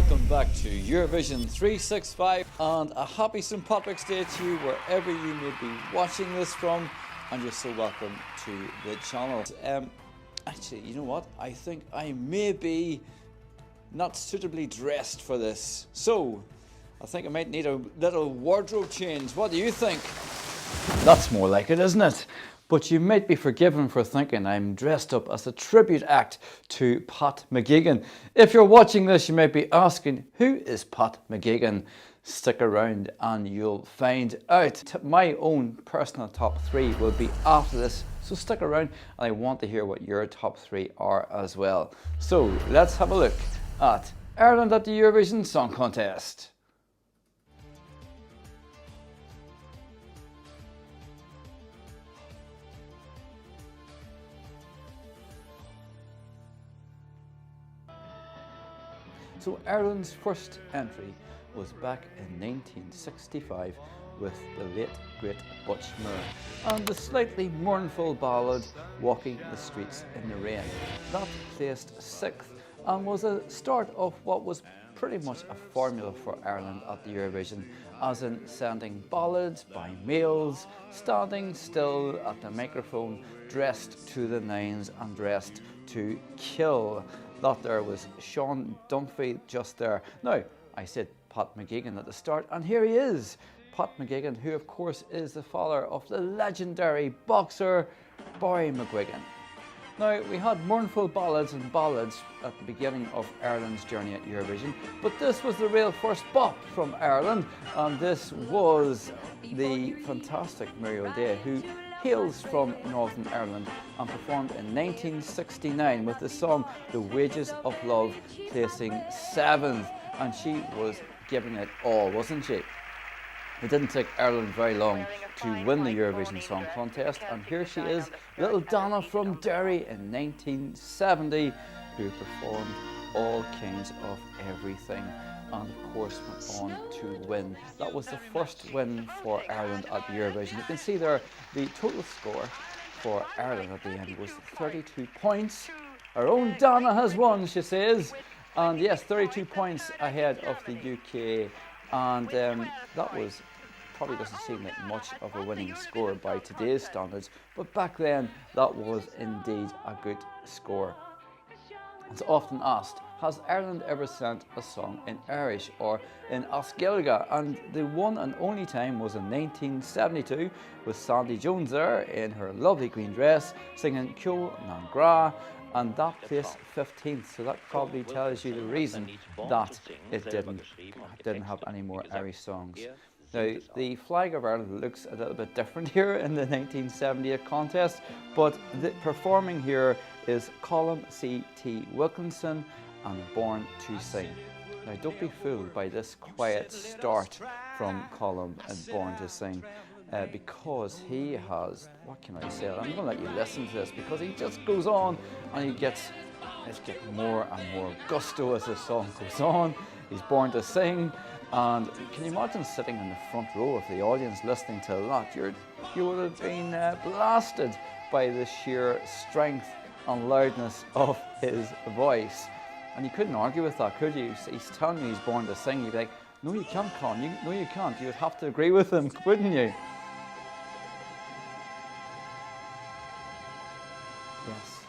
welcome back to Eurovision 365 and a happy St. Patrick's Day to you wherever you may be watching this from, and you're so welcome to the channel. Actually, you know what? I think I may be not suitably dressed for this, so I think I might need a little wardrobe change. What do you think? That's more like it, isn't it? But you might be forgiven for thinking I'm dressed up as a tribute act to Pat McGuigan. If you're watching this, you might be asking, who is Pat McGuigan? Stick around and you'll find out. My own personal top 3 will be after this, so stick around and I want to hear what your top 3 are as well. So let's have a look at Ireland at the Eurovision Song Contest. So Ireland's first entry was back in 1965 with the late great Butch Moore and the slightly mournful ballad Walking the Streets in the Rain. That placed 6th and was a start of what was pretty much a formula for Ireland at the Eurovision, as in sending ballads by males, standing still at the microphone, dressed to the nines and dressed to kill. That there was Sean Dunphy just there. Now, I said Pat McGuigan at the start, and here he is. Pat McGuigan, who of course is the father of the legendary boxer Barry McGuigan. Now, we had mournful ballads and ballads at the beginning of Ireland's journey at Eurovision, but this was the real first bop from Ireland, and this was the fantastic Mary O'Day, who hails from Northern Ireland and performed in 1969 with the song The Wages of Love, placing 7th, and she was giving it all, wasn't she? It didn't take Ireland very long to win the Eurovision Song Contest, and here she is, little Donna from Derry in 1970, who performed all kinds of everything, and of course went on to win. That was the first win for Ireland at the Eurovision. You can see there the total score for Ireland at the end was 32 points. Our own Donna has won, she says, and yes, 32 points ahead of the UK, and that was probably doesn't seem like much of a winning score by today's standards, but back then that was indeed a good score. It's often asked, has Ireland ever sent a song in Irish or in Osceola? And the one and only time was in 1972 with Sandy Jones there in her lovely green dress singing Ceol na Gra, and that placed 15th, so that probably tells you the reason that it didn't have any more Irish songs. Now, the flag of Ireland looks a little bit different here in the 1978 contest, but the performing here is Colm C.T. Wilkinson and Born to Sing. Now, don't be fooled by this quiet start from Colm and Born to Sing, because he has, what can I say, I'm going to let you listen to this, because he just goes on and it's getting more and more gusto as the song goes on. He's Born to Sing, and can you imagine sitting in the front row of the audience listening to that? You would have been blasted by the sheer strength and loudness of his voice. And you couldn't argue with that, could you? He's telling you he's born to sing. You'd be like, no you can't, Con. No you can't. You would have to agree with him, wouldn't you? Yes,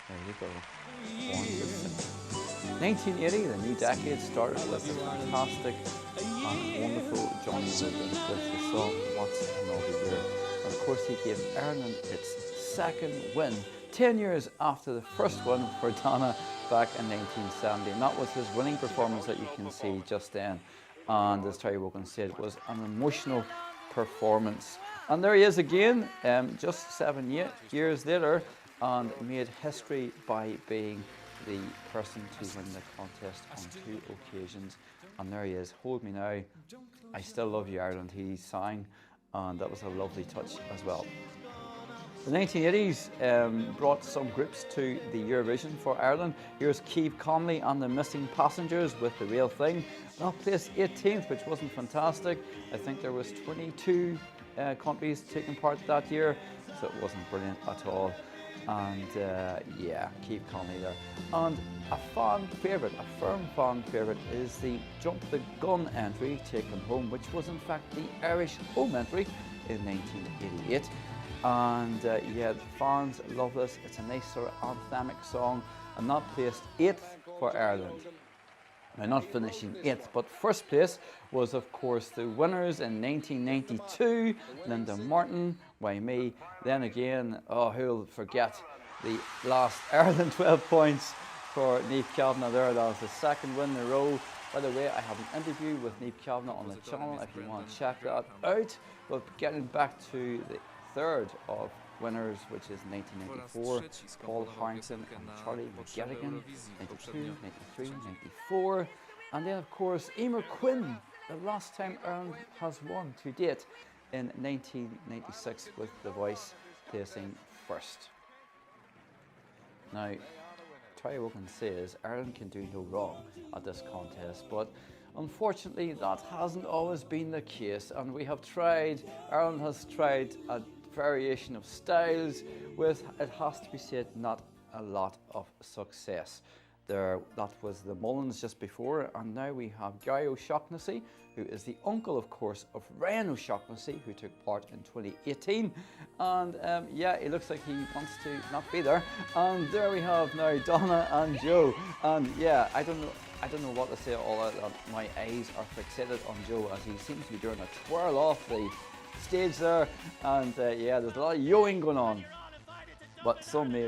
there you go. Born to Sing. 1980, the new decade started with the fantastic and wonderful Johnny Williams with the song What's Another Year. And of course he gave Ireland its second win 10 years after the first one for Donna back in 1970, and that was his winning performance that you can see just then. And as Terry Wogan said, it was an emotional performance. And there he is again, just 7 years later, and made history by being the person to win the contest on 2 occasions. And there he is, Hold Me Now, I Still Love You Ireland, he sang, and that was a lovely touch as well. The 1980s brought some groups to the Eurovision for Ireland. Here's Keith Connolly and the Missing Passengers with The Real Thing. That placed 18th, which wasn't fantastic. I think there was 22 countries taking part that year, so it wasn't brilliant at all. and yeah, keep calmly there. And a fan favourite, a firm fan favourite, is the Jump the Gun entry, Taken Home, which was in fact the Irish home entry in 1988. And yeah, the fans love this. It's a nice sort of anthemic song, and that placed 8th for Ireland. Now, not finishing 8th, but first place was, of course, the winners in 1992, Linda Martin, Why Me. Then again, oh, who'll forget the last Ireland 12 points for Niamh Kavanagh there. That was the second win in a row. By the way, I have an interview with Niamh Kavanagh on the channel if you want to check that out. But getting back to the third of winners, which is 1994, Paul Harrington and Charlie McGettigan, 92, 93, 94. And then, of course, Emer Quinn, the last time Ireland has won to date, in 1996 with The Voice placing first. Now, Terry Wogan says Ireland can do no wrong at this contest, but unfortunately that hasn't always been the case, and we have tried, Ireland has tried a variation of styles with, it has to be said, not a lot of success. That was the Mullins just before, and now we have Gary O'Shaughnessy, who is the uncle, of course, of Ryan O'Shaughnessy, who took part in 2018. And yeah, it looks like he wants to not be there. And there we have now Donna and Joe. And yeah, I don't know what to say all that. My eyes are fixated on Joe as he seems to be doing a twirl off the stage there. And yeah, there's a lot of yoing going on. But some may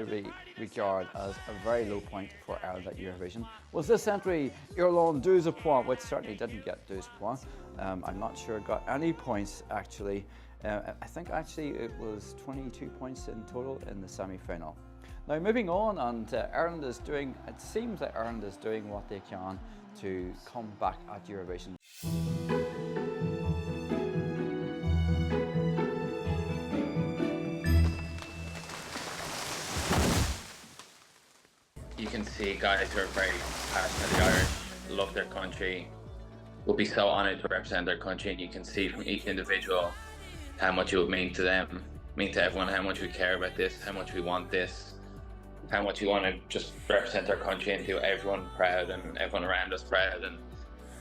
regard as a very low point for Ireland at Eurovision was this entry, Irlande 12 points, which certainly didn't get 12 points. I'm not sure it got any points actually. I think actually it was 22 points in total in the semi-final. Now moving on, and Ireland is doing, it seems that Ireland is doing what they can to come back at Eurovision. You can see guys who are very passionately Irish, love their country, will be so honoured to represent their country, and you can see from each individual how much it would mean to them, mean to everyone, how much we care about this, how much we want this, how much we want to just represent our country and do everyone proud and everyone around us proud. And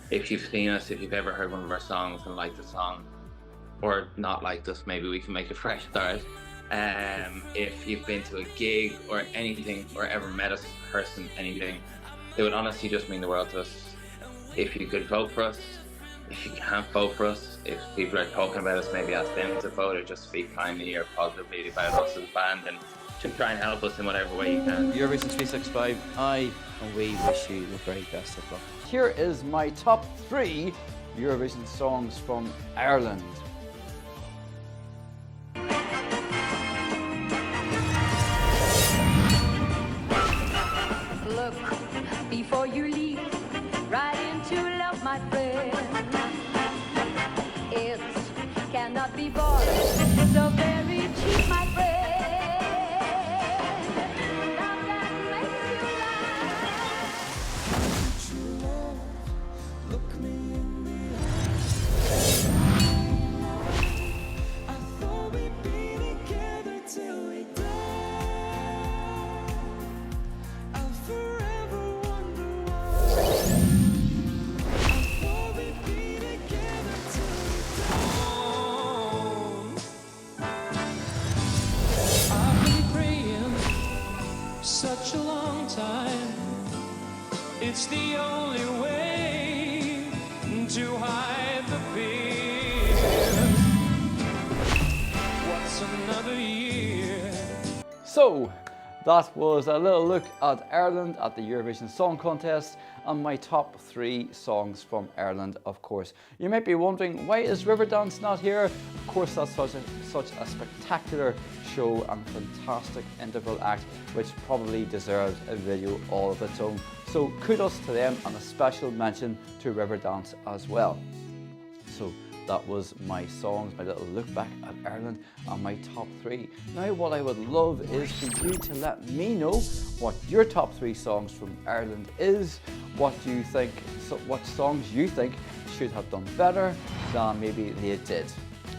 if you've seen us, if you've ever heard one of our songs and liked the song, or not liked us, maybe we can make a fresh start. If you've been to a gig or anything, or ever met us in person, anything, it would honestly just mean the world to us. If you could vote for us, if you can't vote for us, if people are talking about us, maybe ask them to vote, or just speak kindly or positively about us as a band, and just try and help us in whatever way you can. Eurovision 365, I and we wish you the very best of luck. Here is my top 3 Eurovision songs from Ireland. Look before you leap right into love, my friend. It cannot be bought so very cheap, my friend. Love that makes you laugh. Look me in the eyes. I thought we'd be together till we die. I'll forever wonder why. I thought we'd be together till we die. I've been praying such a long time. It's the only way to hide the pain. What's another year? So, that was a little look at Ireland at the Eurovision Song Contest and my top 3 songs from Ireland, of course. You might be wondering, why is Riverdance not here? Of course, that's such a spectacular show and fantastic interval act, which probably deserves a video all of its own. So kudos to them, and a special mention to Riverdance as well. So that was my songs, my little look back at Ireland and my top 3. Now what I would love is for you to let me know what your top 3 songs from Ireland is, what you think, what songs you think should have done better than maybe they did.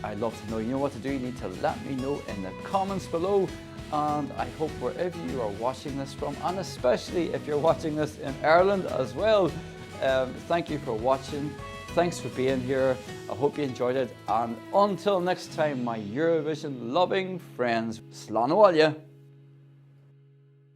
I'd love to know. You know what to do, you need to let me know in the comments below. and I hope wherever you are watching this from, and especially if you're watching this in Ireland as well, thank you for watching. Thanks for being here. I hope you enjoyed it, and until next time, my Eurovision loving friends, Slán Abhaile.